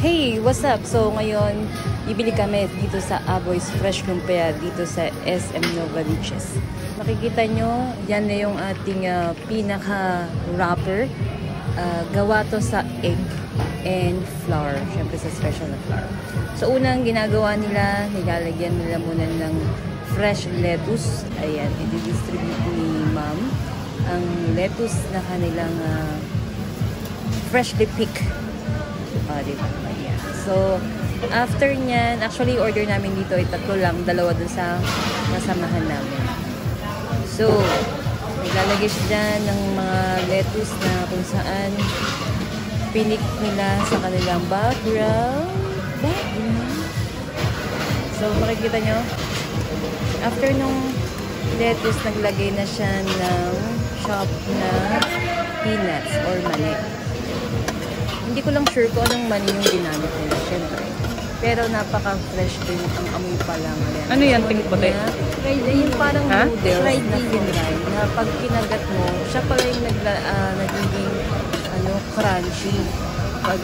Hey, what's up? So ngayon, bibili kami dito sa Aboy's Fresh Lumpia dito sa SM Novaliches. Makikita nyo, yan na yung ating pinaka-wrapper. Gawa to sa egg and flour. Siyempre sa special na flour. So unang ginagawa nila, nilalagyan nila muna ng fresh lettuce. Ayan, i-distribute ni ma'am ang lettuce na kanilang freshly picked. Diba? Ayan. So, after nyan, actually order namin dito ay tatlo lang, dalawa dun sa kasamahan namin. So, naglalagay siya dyan ng mga lettuce na kung saan pinik nila sa kanilang background. So, makikita nyo, after nung lettuce, naglagay na siya ng chopped na peanuts or mani. Hindi ko lang sure kung anong mani yung ginamit nila, syempre. Pero napaka-fresh din ang amoy pa lang. Ayan. Ano yan? Tingin puti? Yung parang noodles na pinray na pag kinagat mo, siya pala yung nagiging crunchy. Pag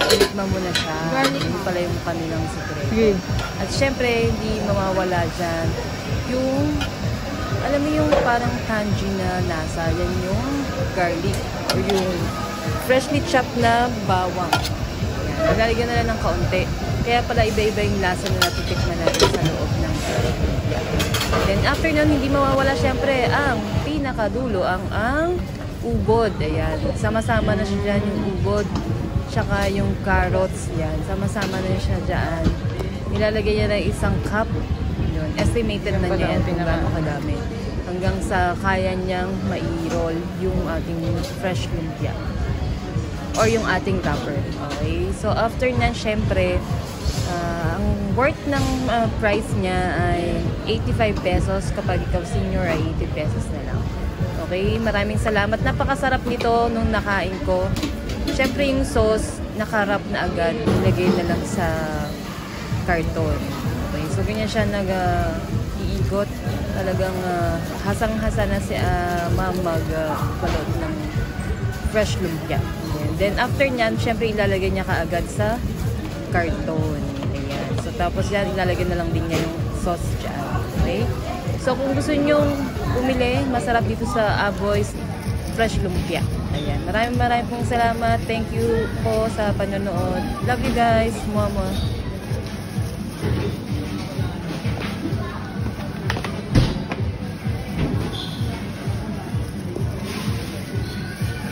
ilikma mo na siya, yun pala yung kanilang secret. Okay. At syempre, hindi mawawala dyan yung, alam mo yung parang tangy na lasa, yan yung garlic or yung freshly chopped na bawang. Yan. Nilalagyan na lang ng kaunti. Kaya pala iba-iba yung lasa na natitikman natin sa loob ng lumpia. Then after nun, hindi mawawala syempre ang pinakadulo, ang ubod. Ayan. Sama-sama na siya dyan yung ubod. Tsaka yung carrots. Yan. Sama-sama na siya dyan. Nilalagay niya na isang cup. Yun. Estimated na niya yan kung gaano kadami. Hanggang sa kaya niyang mai-roll yung ating fresh lumpia. Or yung ating wrapper. Okay? So, after nan, syempre, ang worth ng price niya ay 85 pesos. Kapag ikaw senior ay 80 pesos na lang. Okay? Maraming salamat. Napakasarap nito nung nakain ko. Syempre, yung sauce, nakarap na agad. Nilagay na lang sa karton. Okay? So, ganyan siya nag-iikot. Talagang hasang-hasa na si ma'am mag-balot ng fresh lumpia. Then after nyan, syempre ilalagay niya kaagad sa karton. Ayan. So tapos yan, ilalagay na lang din niya yung sauce dyan. Okay? So kung gusto nyo bumili, masarap dito sa Aboy's Fresh Lumpia. Ayan. Maraming pong salamat. Thank you po sa panonood. Love you guys. Mama.